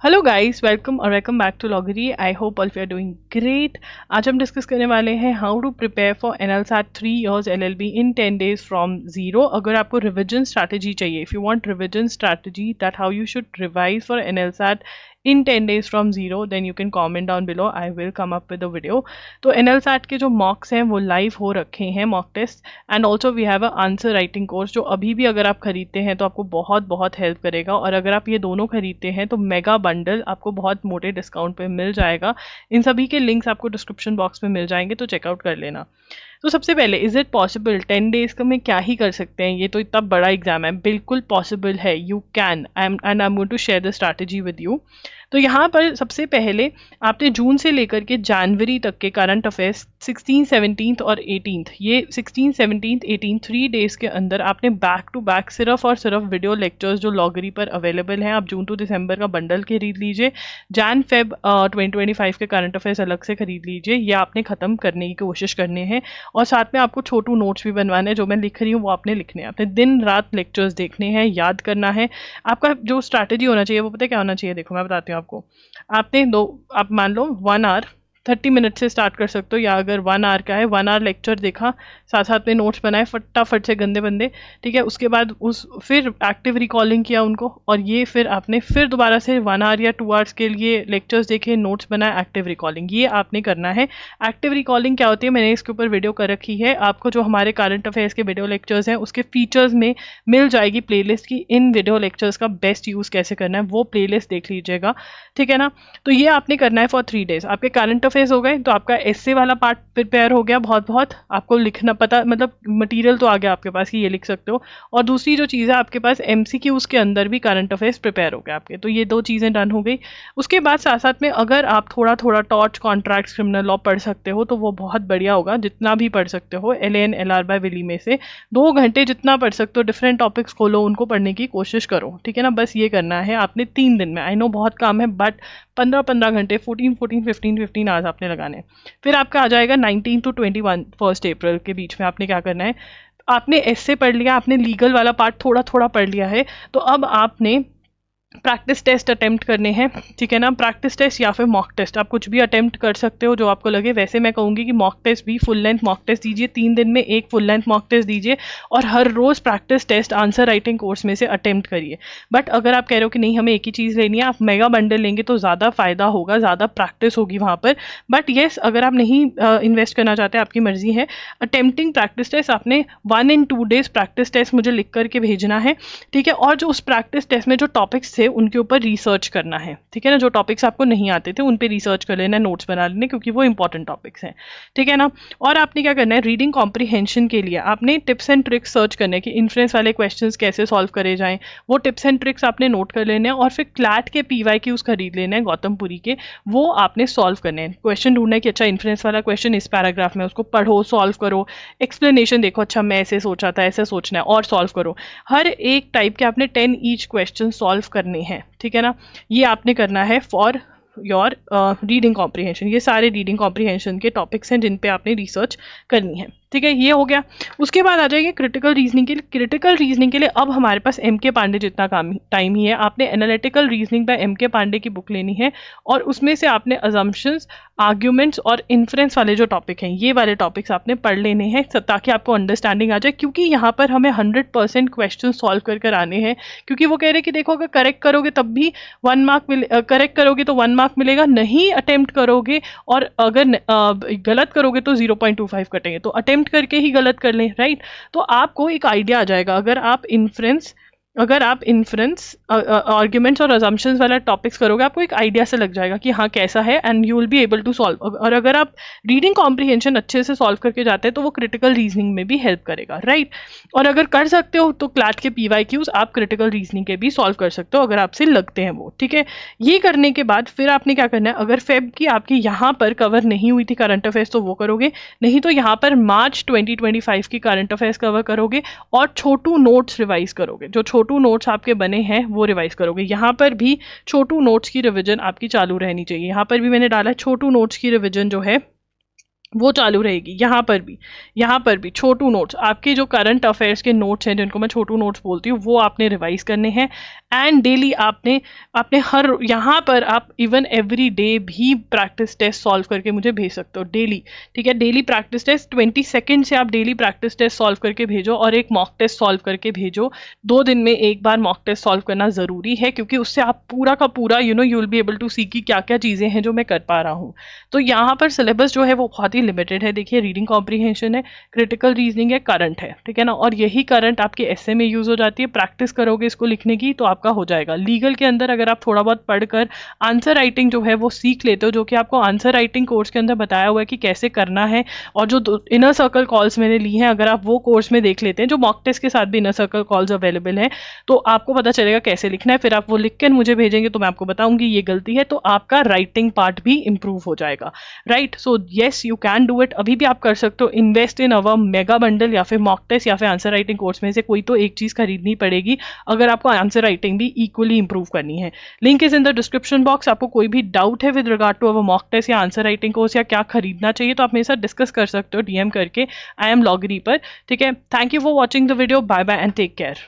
Hello guys, welcome back to लॉगरी। I hope all you are doing great. आज हम discuss करने वाले हैं how to prepare for NLSAT 3 years LLB in 10 days from zero. अगर आपको रिविजन स्ट्रैटेजी चाहिए, if you want revision strategy that how you should revise for NLSAT in 10 days from zero, then you can comment down below. I will come up with a video. तो एनएलसैट के जो मॉक्स हैं वो live हो रखे हैं, mock test, and also we have a answer writing course जो अभी भी अगर आप खरीदते हैं तो आपको बहुत बहुत हेल्प करेगा। और अगर आप ये दोनों खरीदते हैं तो मेगा बंडल आपको बहुत मोटे डिस्काउंट पे मिल जाएगा। इन सभी के लिंक्स आपको डिस्क्रिप्शन बॉक्स में मिल जाएंगे, तो चेकआउट कर लेना। तो सबसे पहले, इज इट पॉसिबल 10 डेज का में क्या ही कर सकते हैं, ये तो इतना बड़ा एग्जाम है। बिल्कुल पॉसिबल है, you can, and I am going to share the strategy with you. तो यहाँ पर सबसे पहले आपने जून से लेकर के जनवरी तक के करंट अफेयर्स 16, 17 और 18, ये 16, 17, 18 3 डेज के अंदर आपने बैक टू बैक सिर्फ और सिर्फ वीडियो लेक्चर्स जो लॉगरी पर अवेलेबल हैं, आप जून टू दिसंबर का बंडल खरीद लीजिए, जैन फेब 2025 के करंट अफेयर्स अलग से खरीद लीजिए। ये आपने ख़त्म करने की कोशिश करनी है। और साथ में आपको छोटू नोट्स भी बनवाने हैं, जो मैं लिख रही हूँ वो आपने लिखने हैं। आपने दिन रात लेक्चर्स देखने हैं, याद करना है। आपका जो स्ट्रैटेजी होना चाहिए वो पता है क्या होना चाहिए, देखो मैं बताती हूँ आपको। आपने आप मान लो 1 आवर 30 मिनट से स्टार्ट कर सकते हो, या अगर 1 आवर का है 1 आवर लेक्चर देखा, साथ साथ में नोट्स बनाए फटाफट से गंदे बंदे, ठीक है। उसके बाद फिर एक्टिव रिकॉलिंग किया उनको, और ये फिर आपने फिर दोबारा से 1 आवर या 2 आवर्स के लिए लेक्चर्स देखे, नोट्स बनाए, एक्टिव रिकॉलिंग, ये आपने करना है। एक्टिव रिकॉलिंग क्या होती है, मैंने इसके ऊपर वीडियो कर रखी है। आपको जो हमारे करंट अफेयर्स के वीडियो लेक्चर्स हैं उसके फीचर्स में मिल जाएगी प्लेलिस्ट की, इन वीडियो लेक्चर्स का बेस्ट यूज़ कैसे करना है वो प्लेलिस्ट देख लीजिएगा, ठीक है ना। तो ये आपने करना है फॉर 3 डेज। आपके करंट अफेयर्स हो गए, तो आपका एस्से वाला पार्ट प्रिपेयर हो गया, बहुत आपको लिखना पता, मतलब मटेरियल तो आ गया आपके पास कि ये लिख सकते हो। और दूसरी जो चीज़ है, आपके पास एमसीक्यूज के अंदर भी करंट अफेयर्स प्रिपेयर हो गए आपके, तो ये 2 चीज़ें डन हो गई। उसके बाद साथ साथ में अगर आप थोड़ा थोड़ा टॉर्च, कॉन्ट्रैक्ट्स, क्रिमिनल लॉ पढ़ सकते हो तो वो बहुत बढ़िया होगा, जितना भी पढ़ सकते हो। LAN LR बाय विली में से 2 घंटे जितना पढ़ सकते हो, डिफरेंट टॉपिक्स खोलो, उनको पढ़ने की कोशिश करो, ठीक है ना। बस ये करना है आपने 3 दिन में। आई नो बहुत काम है, बट 15-15 घंटे, 14-14, 15-15 आवर्स आपने लगाने हैं। फिर आपका आ जाएगा 19 to 21 1 अप्रैल के बीच में। आपने क्या करना है, आपने एस्से पढ़ लिया, आपने लीगल वाला पार्ट थोड़ा थोड़ा पढ़ लिया है, तो अब आपने प्रैक्टिस टेस्ट अटेम्प्ट करने हैं, ठीक है ना। प्रैक्टिस टेस्ट या फिर मॉक टेस्ट, आप कुछ भी अटेम्प्ट कर सकते हो जो आपको लगे। वैसे मैं कहूँगी कि मॉक टेस्ट भी, फुल लेंथ मॉक टेस्ट दीजिए, 3 दिन में एक फुल लेंथ मॉक टेस्ट दीजिए, और हर रोज़ practice test answer writing course में से अटेम्प्ट करिए। बट अगर आप कह रहे हो कि नहीं हमें एक ही चीज़ लेनी है, आप मेगा बंडल लेंगे तो ज़्यादा फायदा होगा, ज़्यादा प्रैक्टिस होगी वहाँ पर। बट येस, अगर आप नहीं इन्वेस्ट करना चाहते, आपकी मर्जी है। अटेम्प्टिंग प्रैक्टिस टेस्ट आपने 1 in 2 days प्रैक्टिस टेस्ट मुझे लिख करके भेजना है, ठीक है। और जो उस प्रैक्टिस टेस्ट में जो टॉपिक्स थे उनके ऊपर रिसर्च करना है, ठीक है ना। जो टॉपिक्स आपको नहीं आते थे उन पे रिसर्च कर लेना, नोट्स बना लेने, क्योंकि वो इंपॉर्टेंट टॉपिक्स हैं, ठीक है ना। और आपने क्या करना है, रीडिंग कॉम्प्रिहेंशन के लिए आपने टिप्स एंड ट्रिक्स सर्च करने कि इन्फ्लुएंस वाले क्वेश्चंस कैसे सॉल्व करे जाएं, वो टिप्स एंड ट्रिक्स आपने नोट कर लेने हैं। और फिर क्लैट के PYQs खरीद लेने हैं, गौतमपुरी के, वो आपने सॉल्व करने हैं। क्वेश्चन ढूंढना है कि अच्छा इन्फ्लुएंस वाला क्वेश्चन इस पैराग्राफ में, उसको पढ़ो, सॉल्व करो, एक्सप्लेनेशन देखो, अच्छा मैं ऐसे सोचा था, ऐसे सोचना है, और सॉल्व करो। हर एक टाइप के आपने 10 ईच क्वेश्चन सॉल्व करने हैं, ठीक है ना। ये आपने करना है फॉर योर रीडिंग कॉम्प्रिहेंशन। ये सारे रीडिंग कॉम्प्रिहेंशन के टॉपिक्स हैं जिन पे आपने रिसर्च करनी है, ठीक है। ये हो गया। उसके बाद आ जाएंगे क्रिटिकल रीजनिंग के लिए। क्रिटिकल रीजनिंग के लिए अब हमारे पास MK पांडे जितना टाइम ही है। आपने analytical reasoning by MK Pandey की बुक लेनी है, और उसमें से आपने अजम्पशंस, आर्ग्यूमेंट्स और इन्फ्रेंस वाले जो टॉपिक हैं, ये वाले टॉपिक्स आपने पढ़ लेने हैं, ताकि आपको अंडरस्टैंडिंग आ जाए। क्योंकि यहाँ पर हमें 100% क्वेश्चन सॉल्व कर आने हैं, क्योंकि वो कह रहे हैं कि देखो अगर करेक्ट करोगे तब भी 1 मार्क करेक्ट करोगे तो 1 मार्क मिलेगा, नहीं अटेम्प्ट करोगे और अगर गलत करोगे तो 0.25 कटेंगे। तो अटेम्प्ट करके ही गलत कर लें, राइट। तो आपको एक आइडिया आ जाएगा। अगर आप इन्फ्रेंस, आर्ग्यूमेंट्स और अजम्पशंस वाला टॉपिक्स करोगे, आपको एक आइडिया से लग जाएगा कि हाँ कैसा है, and you will be able to solve. और अगर आप रीडिंग कॉम्प्रिहेंशन अच्छे से सॉल्व करके जाते हैं तो वो क्रिटिकल रीजनिंग में भी हेल्प करेगा, राइट। और अगर कर सकते हो तो क्लैट के PYQs आप क्रिटिकल रीजनिंग के भी सॉल्व कर सकते हो, अगर आपसे लगते हैं वो, ठीक है। ये करने के बाद फिर आपने क्या करना है, अगर फेब की आपकी यहाँ पर कवर नहीं हुई थी करंट अफेयर्स तो वो करोगे, नहीं तो यहाँ पर मार्च 2025 की करंट अफेयर्स कवर करोगे, और छोटू नोट्स रिवाइज करोगे। जो छोटू नोट्स आपके बने हैं वो रिवाइज करोगे। यहाँ पर भी छोटू नोट्स की रिवीजन आपकी चालू रहनी चाहिए। यहाँ पर भी मैंने डाला है छोटू नोट्स की रिवीजन जो है वो चालू रहेगी। यहाँ पर भी छोटू नोट्स, आपके जो करंट अफेयर्स के नोट्स हैं जिनको मैं छोटू नोट्स बोलती हूँ, वो आपने रिवाइज करने हैं। एंड डेली आपने आपने हर यहाँ पर आप इवन एवरी डे भी प्रैक्टिस टेस्ट सॉल्व करके मुझे भेज सकते हो डेली। ठीक है, डेली प्रैक्टिस टेस्ट 20 सेकेंड से आप डेली प्रैक्टिस टेस्ट सॉल्व करके भेजो और एक मॉक टेस्ट सॉल्व करके भेजो। 2 दिन में एक बार मॉक टेस्ट सॉल्व करना जरूरी है, क्योंकि उससे आप पूरा का पूरा you will be able to see कि क्या क्या चीजें हैं जो मैं कर पा रहा हूँ। तो यहाँ पर सिलेबस जो है वो बहुत ही लिमिटेड है। देखिए, रीडिंग कॉम्प्रीहेंशन है, क्रिटिकल रीजनिंग है, करंट है, ठीक है ना, और यही करंट आपके एसए में यूज हो जाती है। प्रैक्टिस करोगे इसको लिखने की तो आपका हो जाएगा। लीगल के अंदर अगर आप थोड़ा बहुत पढ़कर आंसर राइटिंग जो है वो सीख लेते हो, जो कि आपको आंसर राइटिंग कोर्स के अंदर बताया हुआ है कि कैसे करना है, और जो इनर सर्कल कॉल्स मैंने ली हैं अगर आप वो कोर्स में देख लेते हैं, जो मॉक टेस्ट के साथ भी इनर सर्कल कॉल्स अवेलेबल है, तो आपको पता चलेगा कैसे लिखना है। फिर आप वो लिख कर मुझे भेजेंगे तो मैं आपको बताऊंगी ये गलती है, तो आपका राइटिंग पार्ट भी इंप्रूव हो जाएगा। Right, so yes you can do it. अभी भी आप कर सकते हो। Invest in our mega bundle या फिर मॉक टेस्ट या फिर आंसर राइटिंग कोर्स में से कोई तो एक चीज खरीदनी पड़ेगी अगर आपको आंसर राइटिंग भी इक्वली इंप्रूव करनी है। Link is in the description box. आपको कोई भी डाउट है with regard to our mock test या आंसर राइटिंग कोर्स या क्या खरीदना चाहिए, तो आप मेरे साथ डिस्कस कर सकते हो डीएम करके। आई एम लॉगरी पर। ठीक है, thank you for watching the video. Bye bye and take care.